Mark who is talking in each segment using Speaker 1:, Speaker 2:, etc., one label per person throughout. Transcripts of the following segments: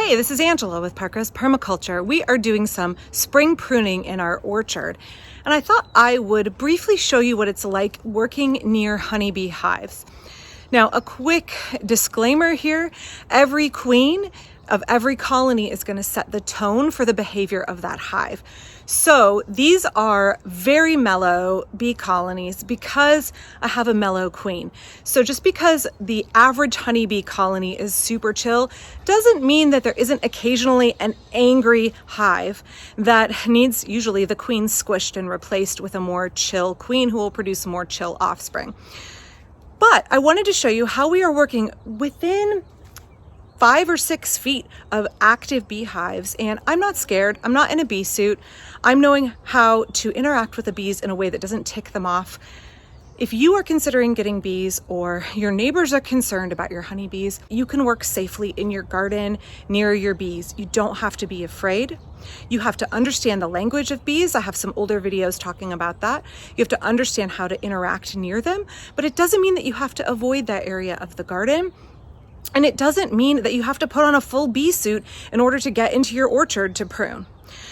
Speaker 1: Hey, this is Angela with Parkrose Permaculture. We are doing some spring pruning in our orchard, and I thought I would briefly show you what it's like working near honeybee hives. Now, a quick disclaimer here, every queen of every colony is going to set the tone for the behavior of that hive. So these are very mellow bee colonies because I have a mellow queen. So just because the average honeybee colony is super chill doesn't mean that there isn't occasionally an angry hive that needs usually the queen squished and replaced with a more chill queen who will produce more chill offspring. But I wanted to show you how we are working within 5 or 6 feet of active beehives, and I'm not scared. I'm not in a bee suit. I'm knowing how to interact with the bees in a way that doesn't tick them off. If you are considering getting bees or your neighbors are concerned about your honeybees, you can work safely in your garden near your bees. You don't have to be afraid. You have to understand the language of bees. I have some older videos talking about that. You have to understand how to interact near them, but it doesn't mean that you have to avoid that area of the garden. And it doesn't mean that you have to put on a full bee suit in order to get into your orchard to prune.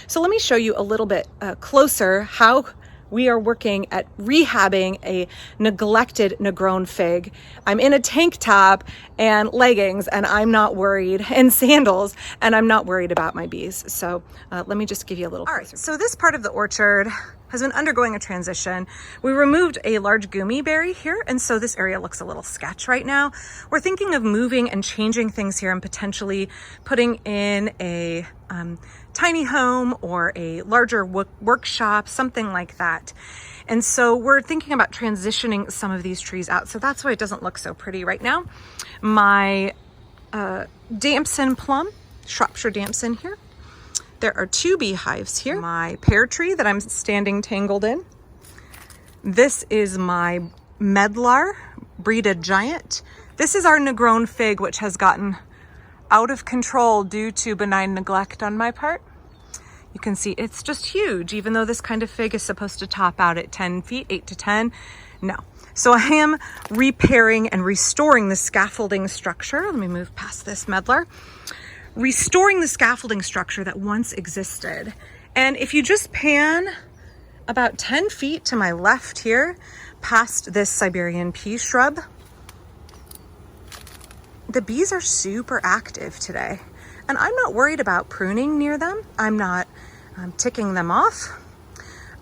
Speaker 1: So let me show you a little bit closer how we are working at rehabbing a neglected Negronne fig. I'm in a tank top and leggings, and I'm not worried, and sandals, and I'm not worried about my bees. So let me just give you a little. All right, so this part of the orchard has been undergoing a transition. We removed a large gummy berry here, and so this area looks a little sketch right now. We're thinking of moving and changing things here and potentially putting in a tiny home or a larger workshop, something like that. And so we're thinking about transitioning some of these trees out. So that's why it doesn't look so pretty right now. My damson plum, Shropshire damson here. There are 2 beehives here. My pear tree that I'm standing tangled in. This is my medlar, breeded giant. This is our Negronne fig, which has gotten out of control due to benign neglect on my part. You can see it's just huge, even though this kind of fig is supposed to top out at 10 feet, 8 to 10. No. So I am repairing and restoring the scaffolding structure. Let me move past this medlar. Restoring the scaffolding structure that once existed. And if you just pan about 10 feet to my left here, past this Siberian pea shrub, the bees are super active today. And I'm not worried about pruning near them. I'm not ticking them off.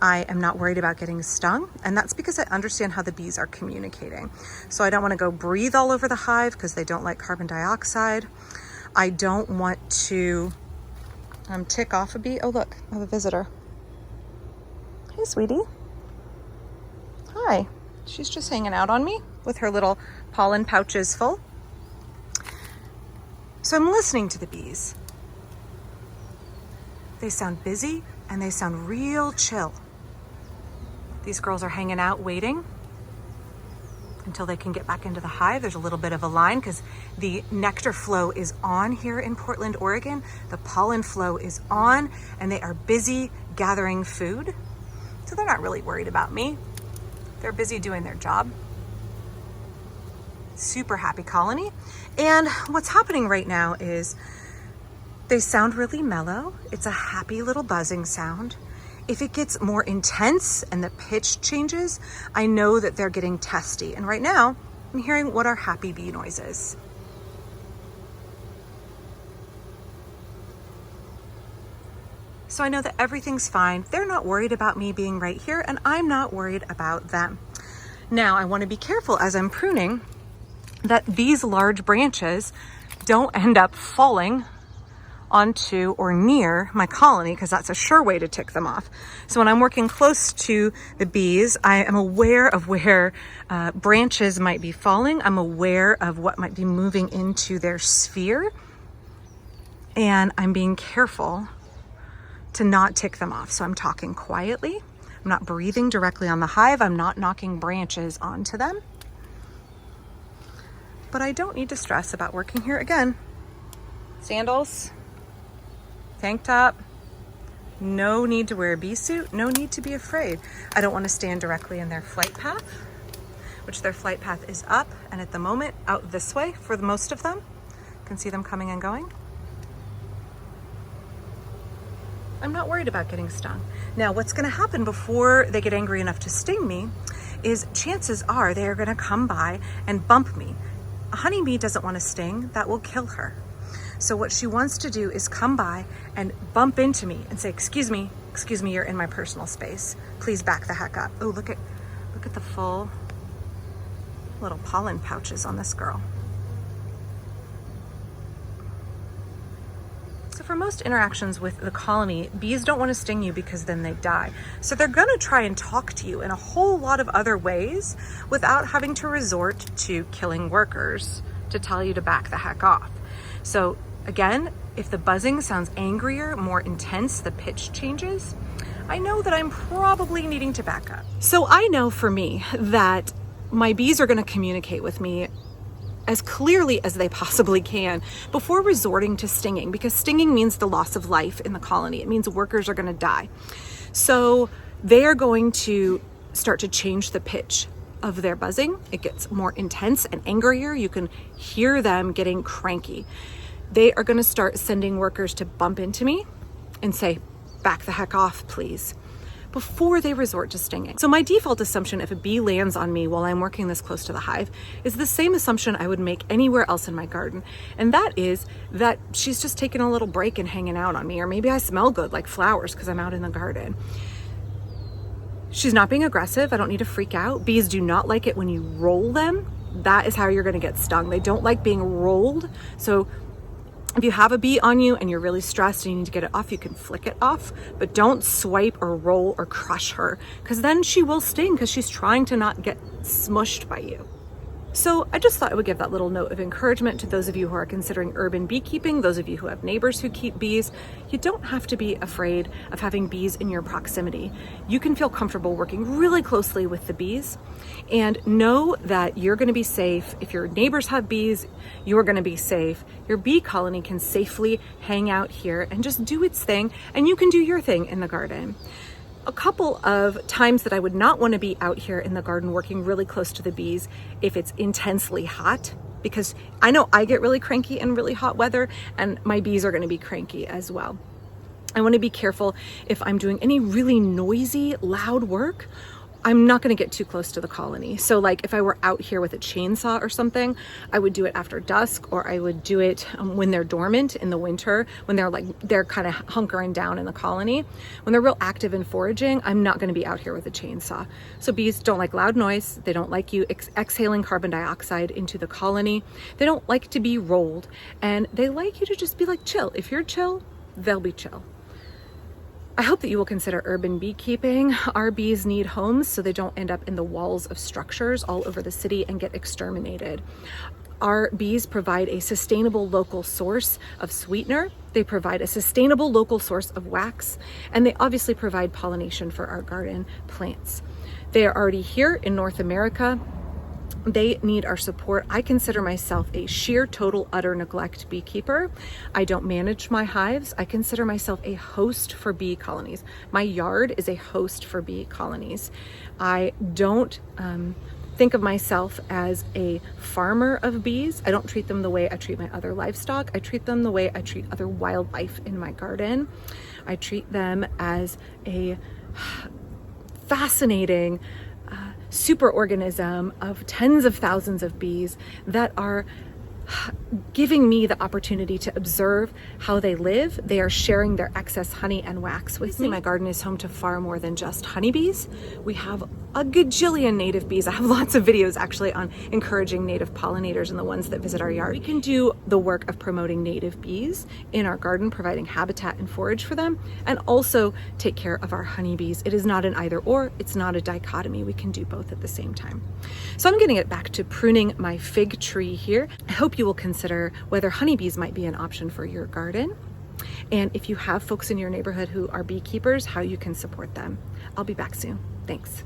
Speaker 1: I am not worried about getting stung. And that's because I understand how the bees are communicating. So I don't want to go breathe all over the hive because they don't like carbon dioxide. I don't want to tick off a bee. Oh, look, I have a visitor. Hey, sweetie. Hi. She's just hanging out on me with her little pollen pouches full. So I'm listening to the bees. They sound busy and they sound real chill. These girls are hanging out waiting until they can get back into the hive. There's a little bit of a line because the nectar flow is on here in Portland, Oregon. The pollen flow is on, and they are busy gathering food. So they're not really worried about me. They're busy doing their job. Super happy colony. And what's happening right now is they sound really mellow. It's a happy little buzzing sound. If it gets more intense and the pitch changes, I know that they're getting testy. And right now, I'm hearing what our happy bee noise is. So I know that everything's fine. They're not worried about me being right here, and I'm not worried about them. Now, I want to be careful as I'm pruning that these large branches don't end up falling onto or near my colony, because that's a sure way to tick them off. So when I'm working close to the bees, I am aware of where branches might be falling. I'm aware of what might be moving into their sphere. And I'm being careful to not tick them off. So I'm talking quietly. I'm not breathing directly on the hive. I'm not knocking branches onto them. But I don't need to stress about working here. Again, sandals, tank top, no need to wear a bee suit, no need to be afraid. I don't want to stand directly in their flight path, which their flight path is up, and at the moment out this way for the most of them. You can see them coming and going. I'm not worried about getting stung. Now, what's gonna happen before they get angry enough to sting me is chances are they are gonna come by and bump me. A honeybee doesn't want to sting, that will kill her. So what she wants to do is come by and bump into me and say, excuse me, you're in my personal space. Please back the heck up. Oh, look at the full little pollen pouches on this girl. So for most interactions with the colony, bees don't want to sting you because then they die. So they're going to try and talk to you in a whole lot of other ways without having to resort to killing workers to tell you to back the heck off. So again, if the buzzing sounds angrier, more intense, the pitch changes, I know that I'm probably needing to back up. So I know for me that my bees are going to communicate with me as clearly as they possibly can before resorting to stinging, because stinging means the loss of life in the colony. It means workers are going to die. So they are going to start to change the pitch of their buzzing. It gets more intense and angrier. You can hear them getting cranky. They are going to start sending workers to bump into me and say, back the heck off, please, before they resort to stinging. So my default assumption if a bee lands on me while I'm working this close to the hive is the same assumption I would make anywhere else in my garden. And that is that she's just taking a little break and hanging out on me, or maybe I smell good like flowers because I'm out in the garden. She's not being aggressive. I don't need to freak out. Bees do not like it when you roll them. That is how you're going to get stung. They don't like being rolled. So if you have a bee on you and you're really stressed and you need to get it off, you can flick it off, but don't swipe or roll or crush her, because then she will sting because she's trying to not get smushed by you. So I just thought I would give that little note of encouragement to those of you who are considering urban beekeeping, those of you who have neighbors who keep bees. You don't have to be afraid of having bees in your proximity. You can feel comfortable working really closely with the bees and know that you're going to be safe. If your neighbors have bees, you're going to be safe. Your bee colony can safely hang out here and just do its thing, and you can do your thing in the garden. A couple of times that I would not want to be out here in the garden working really close to the bees if it's intensely hot, because I know I get really cranky in really hot weather and my bees are going to be cranky as well. I want to be careful if I'm doing any really noisy, loud work. I'm not going to get too close to the colony. So like if I were out here with a chainsaw or something, I would do it after dusk, or I would do it when they're dormant in the winter, when they're kind of hunkering down in the colony. When they're real active and foraging, I'm not going to be out here with a chainsaw. So bees don't like loud noise. They don't like you exhaling carbon dioxide into the colony. They don't like to be rolled, and they like you to just be like chill. If you're chill, they'll be chill. I hope that you will consider urban beekeeping. Our bees need homes so they don't end up in the walls of structures all over the city and get exterminated. Our bees provide a sustainable local source of sweetener. They provide a sustainable local source of wax, and they obviously provide pollination for our garden plants. They are already here in North America. They need our support. I consider myself a sheer, total, utter neglect beekeeper. I don't manage my hives. I consider myself a host for bee colonies. My yard is a host for bee colonies. I don't think of myself as a farmer of bees. I don't treat them the way I treat my other livestock. I treat them the way I treat other wildlife in my garden. I treat them as a fascinating superorganism of tens of thousands of bees that are giving me the opportunity to observe how they live. They are sharing their excess honey and wax with me. My garden is home to far more than just honeybees. We have a gajillion native bees. I have lots of videos actually on encouraging native pollinators and the ones that visit our yard. We can do the work of promoting native bees in our garden, providing habitat and forage for them, and also take care of our honeybees. It is not an either or, it's not a dichotomy. We can do both at the same time. So I'm getting it back to pruning my fig tree here. I hope you will consider whether honeybees might be an option for your garden. And if you have folks in your neighborhood who are beekeepers, how you can support them. I'll be back soon. Thanks.